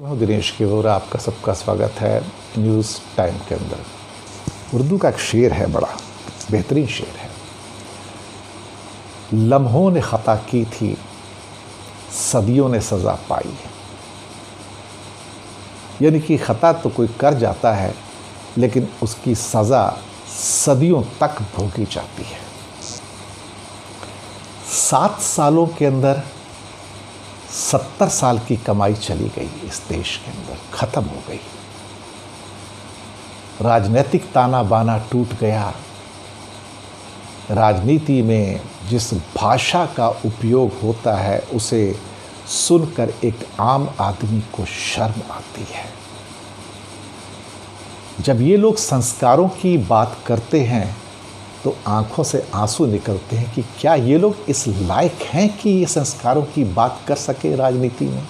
मैं दिनेश केवरा, आपका सबका स्वागत है न्यूज़ टाइम के अंदर। उर्दू का एक शेर है, बड़ा बेहतरीन शेर है। लम्हों ने ख़ता की थी, सदियों ने सज़ा पाई। यानी कि ख़ता तो कोई कर जाता है, लेकिन उसकी सज़ा सदियों तक भोगी जाती है। 7 सालों के अंदर 70 साल की कमाई चली गई, इस देश के अंदर ख़त्म हो गई। राजनीतिक ताना बाना टूट गया। राजनीति में जिस भाषा का उपयोग होता है उसे सुनकर एक आम आदमी को शर्म आती है। जब ये लोग संस्कारों की बात करते हैं तो आंखों से आंसू निकलते हैं कि क्या ये लोग इस लायक हैं कि ये संस्कारों की बात कर सके राजनीति में।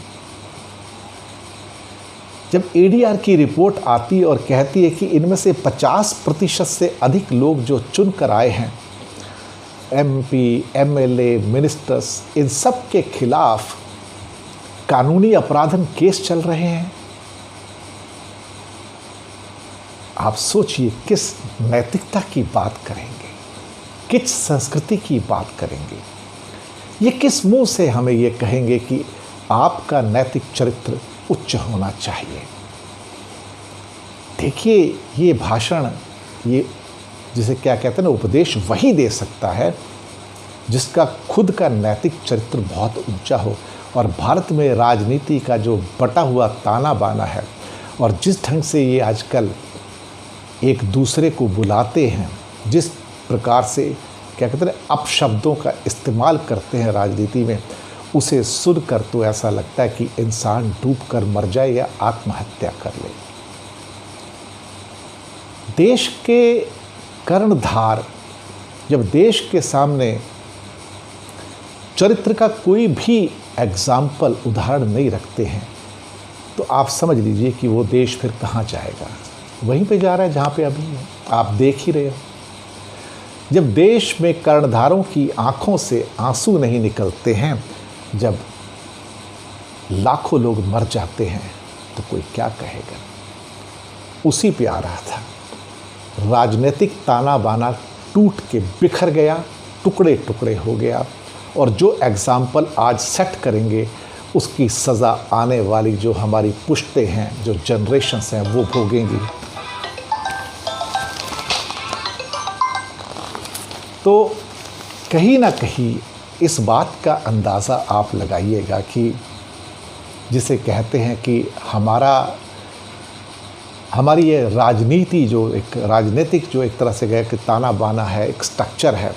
जब एडीआर की रिपोर्ट आती और कहती है कि इनमें से 50% से अधिक लोग जो चुन कर आए हैं, एमपी, एमएलए, मिनिस्टर्स, इन सब के खिलाफ कानूनी अपराधन केस चल रहे हैं। आप सोचिए किस नैतिकता की बात करेंगे, किस संस्कृति की बात करेंगे। ये किस मुंह से हमें ये कहेंगे कि आपका नैतिक चरित्र उच्च होना चाहिए। देखिए, ये भाषण, ये जिसे क्या कहते हैं ना, उपदेश वही दे सकता है जिसका खुद का नैतिक चरित्र बहुत ऊंचा हो। और भारत में राजनीति का जो बटा हुआ ताना बाना है और जिस ढंग से ये आजकल एक दूसरे को बुलाते हैं, जिस प्रकार से क्या कहते हैं अपशब्दों का इस्तेमाल करते हैं राजनीति में, उसे सुनकर तो ऐसा लगता है कि इंसान डूबकर मर जाए या आत्महत्या कर ले। देश के कर्णधार जब देश के सामने चरित्र का कोई भी एग्जाम्पल, उदाहरण नहीं रखते हैं, तो आप समझ लीजिए कि वो देश फिर कहाँ जाएगा। वहीं पे जा रहा है जहाँ पे अभी है, आप देख ही रहे हो। जब देश में कर्णधारों की आंखों से आंसू नहीं निकलते हैं, जब लाखों लोग मर जाते हैं, तो कोई क्या कहेगा। उसी पे आ रहा था। राजनीतिक ताना बाना टूट के बिखर गया, टुकड़े टुकड़े हो गया। और जो एग्जाम्पल आज सेट करेंगे उसकी सज़ा आने वाली जो हमारी पुश्तें हैं, जो जनरेशन्स हैं, वो भोगेंगी। तो कहीं ना कहीं इस बात का अंदाज़ा आप लगाइएगा कि जिसे कहते हैं कि हमारी ये राजनीति, जो एक राजनीतिक जो एक तरह से गए कि ताना बाना है, एक स्ट्रक्चर है,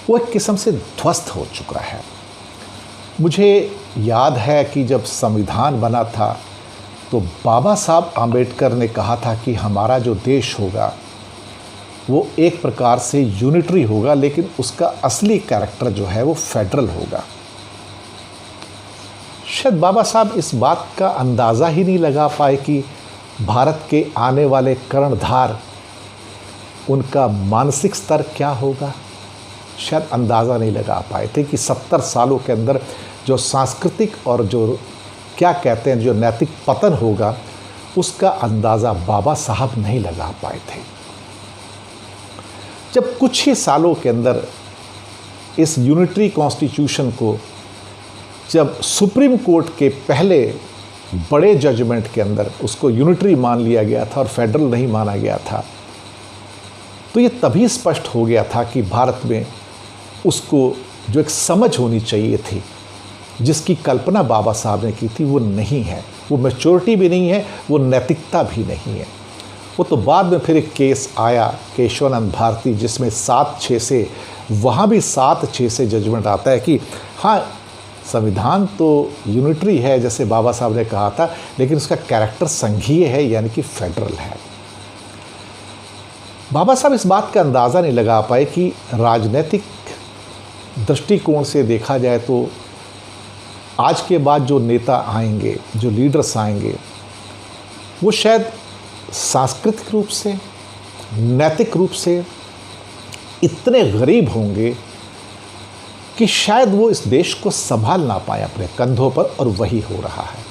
वो एक किस्म से ध्वस्त हो चुका है। मुझे याद है कि जब संविधान बना था तो बाबा साहब आम्बेडकर ने कहा था कि हमारा जो देश होगा वो एक प्रकार से यूनिटरी होगा, लेकिन उसका असली कैरेक्टर जो है वो फेडरल होगा। शायद बाबा साहब इस बात का अंदाज़ा ही नहीं लगा पाए कि भारत के आने वाले कर्णधार, उनका मानसिक स्तर क्या होगा। शायद अंदाज़ा नहीं लगा पाए थे कि 70 सालों के अंदर जो सांस्कृतिक और जो क्या कहते हैं जो नैतिक पतन होगा, उसका अंदाज़ा बाबा साहब नहीं लगा पाए थे। जब कुछ ही सालों के अंदर इस यूनिटरी कॉन्स्टिट्यूशन को, जब सुप्रीम कोर्ट के पहले बड़े जजमेंट के अंदर उसको यूनिटरी मान लिया गया था और फेडरल नहीं माना गया था, तो ये तभी स्पष्ट हो गया था कि भारत में उसको जो एक समझ होनी चाहिए थी, जिसकी कल्पना बाबा साहब ने की थी, वो नहीं है। वो मैच्योरिटी भी नहीं है, वो नैतिकता भी नहीं है। वो तो बाद में फिर एक केस आया, केशवानंद भारती, जिसमें 7-6 से, वहाँ भी 7-6 से जजमेंट आता है कि हाँ, संविधान तो यूनिटरी है जैसे बाबा साहब ने कहा था, लेकिन उसका कैरेक्टर संघीय है, यानी कि फेडरल है। बाबा साहब इस बात का अंदाज़ा नहीं लगा पाए कि राजनीतिक दृष्टिकोण से देखा जाए तो आज के बाद जो नेता आएंगे, जो लीडर्स आएंगे, वो शायद सांस्कृतिक रूप से, नैतिक रूप से इतने गरीब होंगे कि शायद वो इस देश को संभाल ना पाए अपने कंधों पर, और वही हो रहा है।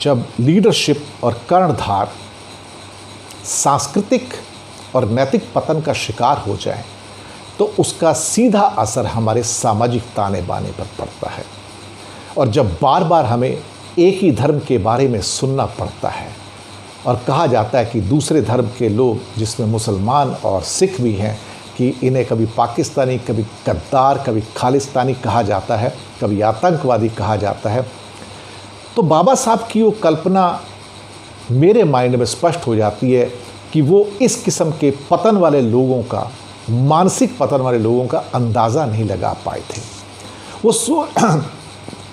जब लीडरशिप और कर्णधार सांस्कृतिक और नैतिक पतन का शिकार हो जाए तो उसका सीधा असर हमारे सामाजिक ताने बाने पर पड़ता है। और जब बार बार हमें एक ही धर्म के बारे में सुनना पड़ता है और कहा जाता है कि दूसरे धर्म के लोग, जिसमें मुसलमान और सिख भी हैं, कि इन्हें कभी पाकिस्तानी, कभी गद्दार, कभी खालिस्तानी कहा जाता है, कभी आतंकवादी कहा जाता है, तो बाबा साहब की वो कल्पना मेरे माइंड में स्पष्ट हो जाती है कि वो इस किस्म के पतन वाले लोगों का, मानसिक पतन वाले लोगों का अंदाज़ा नहीं लगा पाए थे।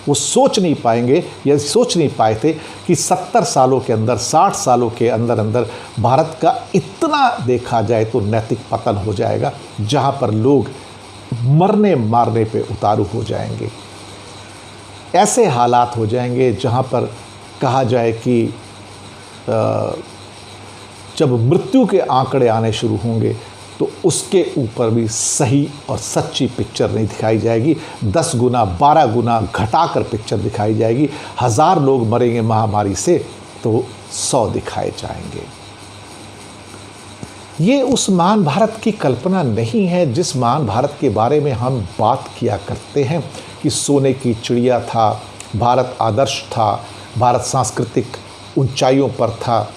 वो सोच नहीं पाएंगे या सोच नहीं पाए थे कि 70 सालों के अंदर, 60 सालों के अंदर अंदर भारत का इतना देखा जाए तो नैतिक पतन हो जाएगा, जहाँ पर लोग मरने मारने पे उतारू हो जाएंगे। ऐसे हालात हो जाएंगे जहाँ पर कहा जाए कि जब मृत्यु के आंकड़े आने शुरू होंगे तो उसके ऊपर भी सही और सच्ची पिक्चर नहीं दिखाई जाएगी। 10 गुना 12 गुना घटाकर पिक्चर दिखाई जाएगी। 1000 लोग मरेंगे महामारी से तो 100 दिखाए जाएंगे। ये उस महान भारत की कल्पना नहीं है जिस महान भारत के बारे में हम बात किया करते हैं कि सोने की चिड़िया था, भारत आदर्श था, भारत सांस्कृतिक ऊंचाइयों पर था।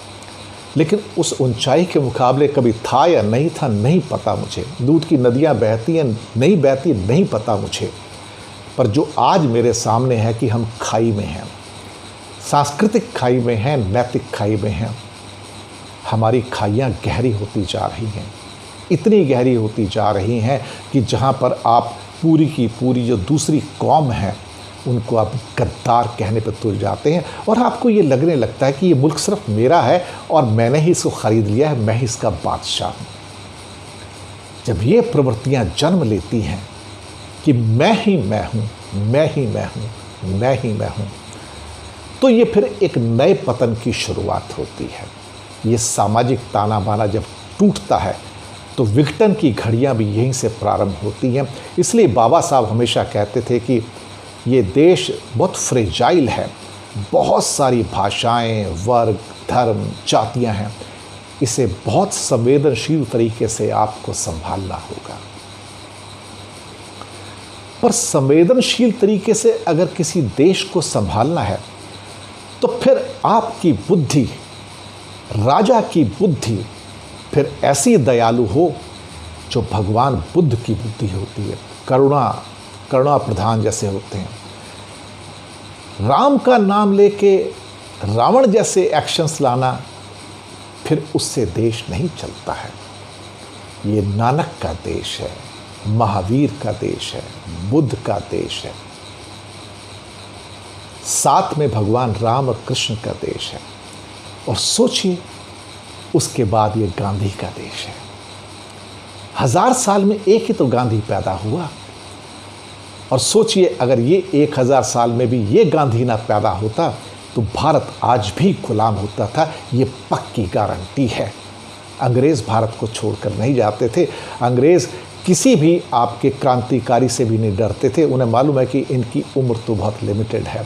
लेकिन उस ऊंचाई के मुकाबले कभी था या नहीं था, नहीं पता मुझे। दूध की नदियाँ बहती हैं, नहीं बहती, नहीं पता मुझे। पर जो आज मेरे सामने है कि हम खाई में हैं, सांस्कृतिक खाई में हैं, नैतिक खाई में हैं। हमारी खाइयाँ गहरी होती जा रही हैं, इतनी गहरी होती जा रही हैं कि जहाँ पर आप पूरी की पूरी जो दूसरी कौम है उनको आप गद्दार कहने पर तुल जाते हैं और आपको ये लगने लगता है कि ये मुल्क सिर्फ मेरा है और मैंने ही इसको ख़रीद लिया है, मैं ही इसका बादशाह हूँ। जब ये प्रवृत्तियाँ जन्म लेती हैं कि मैं ही मैं हूँ, मैं ही मैं हूँ, मैं ही मैं हूँ, तो ये फिर एक नए पतन की शुरुआत होती है। ये सामाजिक ताना बाना जब टूटता है तो विघटन की घड़ियाँ भी यहीं से प्रारंभ होती हैं। इसलिए बाबा साहब हमेशा कहते थे कि ये देश बहुत फ्रेजाइल है, बहुत सारी भाषाएं, वर्ग, धर्म, जातियां हैं, इसे बहुत संवेदनशील तरीके से आपको संभालना होगा। पर संवेदनशील तरीके से अगर किसी देश को संभालना है तो फिर आपकी बुद्धि, राजा की बुद्धि फिर ऐसी दयालु हो जो भगवान बुद्ध की बुद्धि होती है, करुणा प्रधान जैसे होते हैं। राम का नाम लेके रावण जैसे एक्शंस लाना, फिर उससे देश नहीं चलता है। ये नानक का देश है, महावीर का देश है, बुद्ध का देश है, साथ में भगवान राम और कृष्ण का देश है। और सोचिए उसके बाद ये गांधी का देश है। 1000 साल में एक ही तो गांधी पैदा हुआ। और सोचिए अगर ये 1000 साल में भी ये गांधी ना पैदा होता तो भारत आज भी गुलाम होता था। ये पक्की गारंटी है। अंग्रेज़ भारत को छोड़कर नहीं जाते थे। अंग्रेज़ किसी भी आपके क्रांतिकारी से भी नहीं डरते थे। उन्हें मालूम है कि इनकी उम्र तो बहुत लिमिटेड है,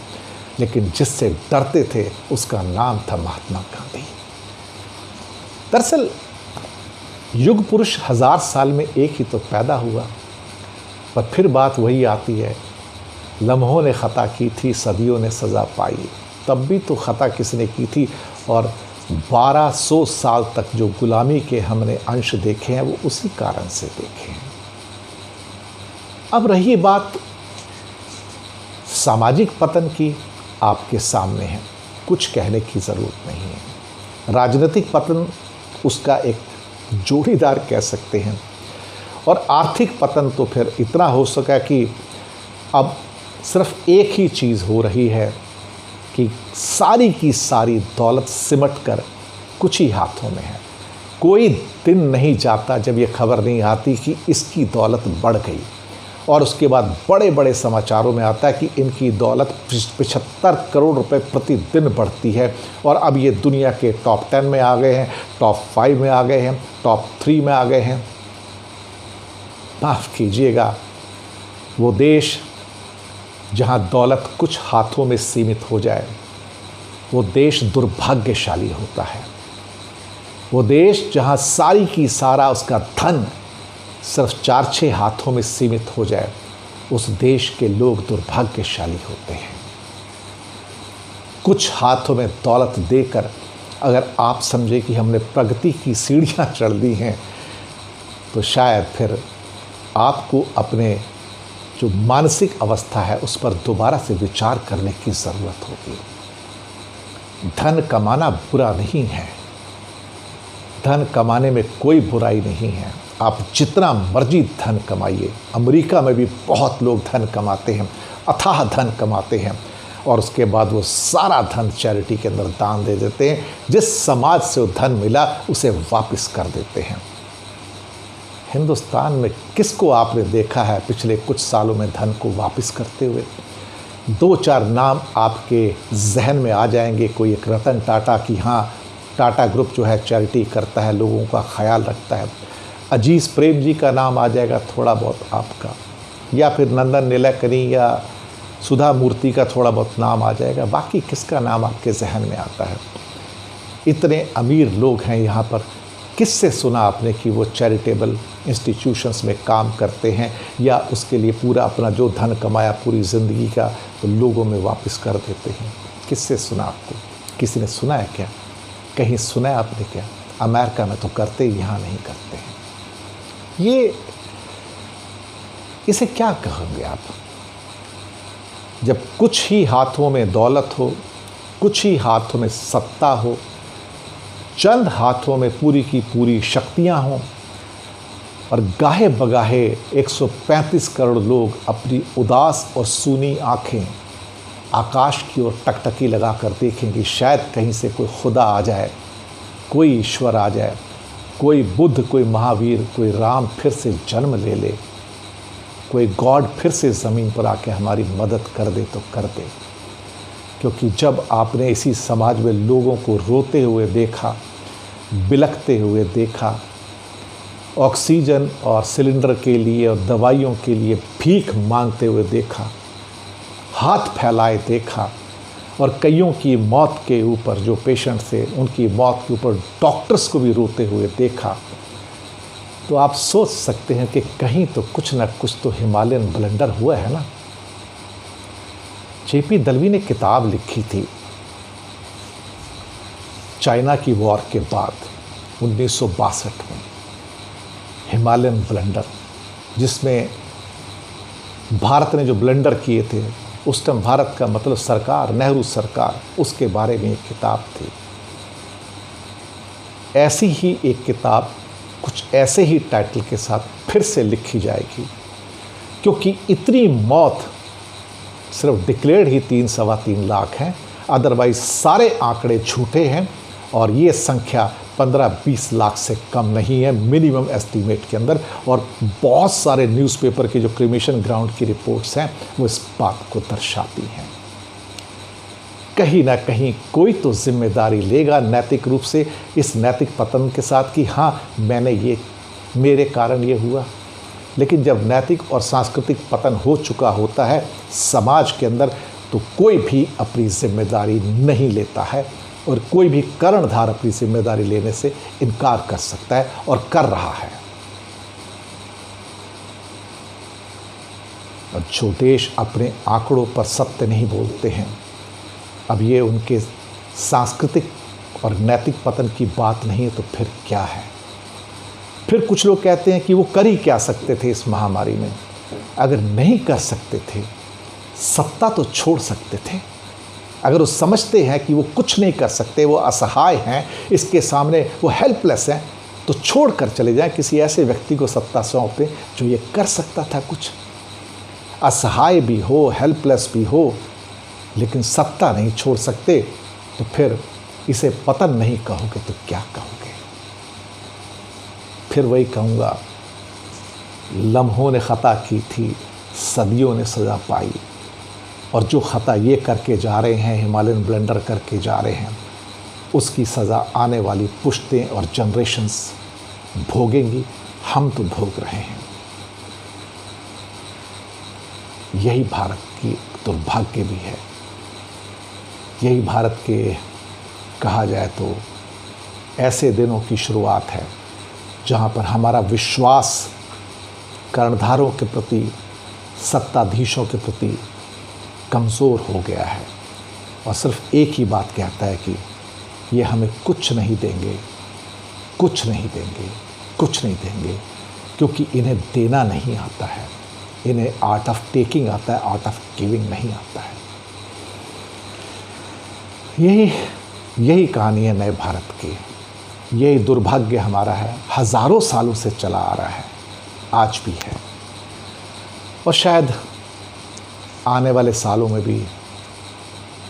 लेकिन जिससे डरते थे उसका नाम था महात्मा गांधी। दरअसल युग पुरुष 1000 साल में एक ही तो पैदा हुआ। पर फिर बात वही आती है, लम्हों ने ख़ता की थी, सदियों ने सज़ा पाई। तब भी तो ख़ता किसने की थी। और 1200 साल तक जो गुलामी के हमने अंश देखे हैं वो उसी कारण से देखे हैं। अब रही बात सामाजिक पतन की, आपके सामने है, कुछ कहने की ज़रूरत नहीं है। राजनीतिक पतन उसका एक जोड़ीदार कह सकते हैं। और आर्थिक पतन तो फिर इतना हो सका कि अब सिर्फ एक ही चीज़ हो रही है कि सारी की सारी दौलत सिमट कर कुछ ही हाथों में है। कोई दिन नहीं जाता जब ये खबर नहीं आती कि इसकी दौलत बढ़ गई। और उसके बाद बड़े बड़े समाचारों में आता है कि इनकी दौलत 75 करोड़ रुपए प्रतिदिन बढ़ती है और अब ये दुनिया के टॉप 10 में आ गए हैं, टॉप 5 में आ गए हैं, टॉप 3 में आ गए हैं। माफ़ कीजिएगा, वो देश जहाँ दौलत कुछ हाथों में सीमित हो जाए वो देश दुर्भाग्यशाली होता है। वो देश जहाँ सारी की सारा उसका धन सिर्फ 4-6 हाथों में सीमित हो जाए, उस देश के लोग दुर्भाग्यशाली होते हैं। कुछ हाथों में दौलत देकर अगर आप समझे कि हमने प्रगति की सीढ़ियाँ चढ़ दी हैं, तो शायद फिर आपको अपने जो मानसिक अवस्था है उस पर दोबारा से विचार करने की ज़रूरत होगी। धन कमाना बुरा नहीं है, धन कमाने में कोई बुराई नहीं है। आप जितना मर्जी धन कमाइए, अमेरिका में भी बहुत लोग धन कमाते हैं, अथाह धन कमाते हैं, और उसके बाद वो सारा धन चैरिटी के अंदर दान दे देते हैं। जिस समाज से वो धन मिला उसे वापस कर देते हैं। हिंदुस्तान में किसको आपने देखा है पिछले कुछ सालों में धन को वापस करते हुए? 2-4 नाम आपके जहन में आ जाएंगे। कोई एक रतन टाटा की, हाँ, टाटा ग्रुप जो है चैरिटी करता है, लोगों का ख्याल रखता है। अजीज़ प्रेम जी का नाम आ जाएगा थोड़ा बहुत आपका, या फिर नंदन नीलेकनी या सुधा मूर्ति का थोड़ा बहुत नाम आ जाएगा। बाकी किसका नाम आपके जहन में आता है? इतने अमीर लोग हैं यहाँ पर, किससे सुना आपने कि वो चैरिटेबल इंस्टीट्यूशंस में काम करते हैं या उसके लिए पूरा अपना जो धन कमाया पूरी ज़िंदगी का तो लोगों में वापस कर देते हैं? किससे सुना आपको? किसी ने सुना है क्या? कहीं सुना है आपने क्या? अमेरिका में तो करते ही, यहाँ नहीं करते हैं। इसे क्या कहोगे आप? जब कुछ ही हाथों में दौलत हो, कुछ ही हाथों में सत्ता हो, चंद हाथों में पूरी की पूरी शक्तियां हों, और गाहे बगाहे 135 करोड़ लोग अपनी उदास और सूनी आंखें आकाश की ओर टकटकी लगाकर देखें कि शायद कहीं से कोई खुदा आ जाए, कोई ईश्वर आ जाए, कोई बुद्ध, कोई महावीर, कोई राम फिर से जन्म ले ले, कोई गॉड फिर से ज़मीन पर आके हमारी मदद कर दे तो कर दे। क्योंकि जब आपने इसी समाज में लोगों को रोते हुए देखा, बिलखते हुए देखा, ऑक्सीजन और सिलेंडर के लिए और दवाइयों के लिए भीख मांगते हुए देखा, हाथ फैलाए देखा, और कईयों की मौत के ऊपर, जो पेशेंट थे उनकी मौत के ऊपर डॉक्टर्स को भी रोते हुए देखा, तो आप सोच सकते हैं कि कहीं तो कुछ ना कुछ तो हिमालयन ब्लंडर हुआ है ना। जेपी दलवी ने किताब लिखी थी चाइना की वॉर के बाद 1962 में, हिमालयन ब्लंडर, जिसमें भारत ने जो ब्लंडर किए थे, उस टाइम भारत का मतलब सरकार, नेहरू सरकार, उसके बारे में एक किताब थी। ऐसी ही एक किताब कुछ ऐसे ही टाइटल के साथ फिर से लिखी जाएगी, क्योंकि इतनी मौत सिर्फ डिक्लेयर्ड ही 3-3.25 लाख हैं, अदरवाइज सारे आंकड़े झूठे हैं, और ये संख्या 15-20 लाख से कम नहीं है मिनिमम एस्टीमेट के अंदर। और बहुत सारे न्यूज़पेपर के जो क्रिमेशन ग्राउंड की रिपोर्ट्स हैं वो इस बात को दर्शाती हैं। कहीं ना कहीं कोई तो जिम्मेदारी लेगा नैतिक रूप से इस नैतिक पतन के साथ कि हाँ, मेरे कारण ये हुआ। लेकिन जब नैतिक और सांस्कृतिक पतन हो चुका होता है समाज के अंदर, तो कोई भी अपनी जिम्मेदारी नहीं लेता है, और कोई भी कर्णधार अपनी जिम्मेदारी लेने से इनकार कर सकता है और कर रहा है। और जो देश अपने आंकड़ों पर सत्य नहीं बोलते हैं, अब ये उनके सांस्कृतिक और नैतिक पतन की बात नहीं है तो फिर क्या है? फिर कुछ लोग कहते हैं कि वो कर ही क्या सकते थे इस महामारी में। अगर नहीं कर सकते थे, सत्ता तो छोड़ सकते थे। अगर वो समझते हैं कि वो कुछ नहीं कर सकते, वो असहाय हैं, इसके सामने वो हेल्पलेस हैं, तो छोड़ कर चले जाएं, किसी ऐसे व्यक्ति को सत्ता सौंपें जो ये कर सकता था कुछ। असहाय भी हो, हेल्पलेस भी हो, लेकिन सत्ता नहीं छोड़ सकते, तो फिर इसे पतन नहीं कहोगे तो क्या कहोगे? फिर वही कहूँगा, लम्हों ने ख़ता की थी, सदियों ने सज़ा पाई, और जो ख़ता ये करके जा रहे हैं, हिमालयन ब्लंडर करके जा रहे हैं, उसकी सज़ा आने वाली पुश्तें और जनरेशन्स भोगेंगी। हम तो भोग रहे हैं। यही भारत की दुर्भाग्य भी है यही भारत के कहा जाए तो ऐसे दिनों की शुरुआत है जहाँ पर हमारा विश्वास कर्णधारों के प्रति, सत्ताधीशों के प्रति कमज़ोर हो गया है और सिर्फ एक ही बात कहता है कि ये हमें कुछ नहीं देंगे, कुछ नहीं देंगे, कुछ नहीं देंगे, क्योंकि इन्हें देना नहीं आता है, इन्हें आर्ट ऑफ टेकिंग आता है, आर्ट ऑफ गिविंग नहीं आता है। यही कहानी है नए भारत की। यही दुर्भाग्य हमारा है, हज़ारों सालों से चला आ रहा है, आज भी है और शायद आने वाले सालों में भी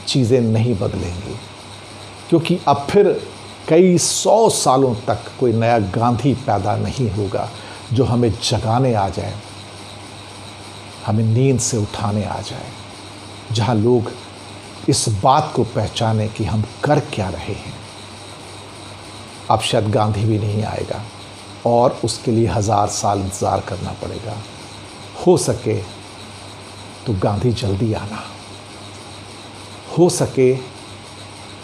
चीज़ें नहीं बदलेंगी, क्योंकि अब फिर कई 100 सालों तक कोई नया गांधी पैदा नहीं होगा जो हमें जगाने आ जाए, हमें नींद से उठाने आ जाए, जहां लोग इस बात को पहचाने कि हम कर क्या रहे हैं। अब शायद गांधी भी नहीं आएगा और उसके लिए 1000 साल इंतज़ार करना पड़ेगा। हो सके तो गांधी जल्दी आना, हो सके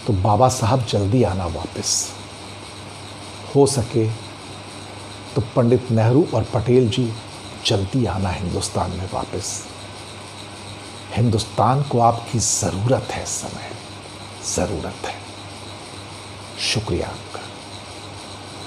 तो बाबा साहब जल्दी आना वापस, हो सके तो पंडित नेहरू और पटेल जी जल्दी आना हिंदुस्तान में वापस। हिंदुस्तान को आपकी ज़रूरत है, इस समय ज़रूरत है। शुक्रिया आपका।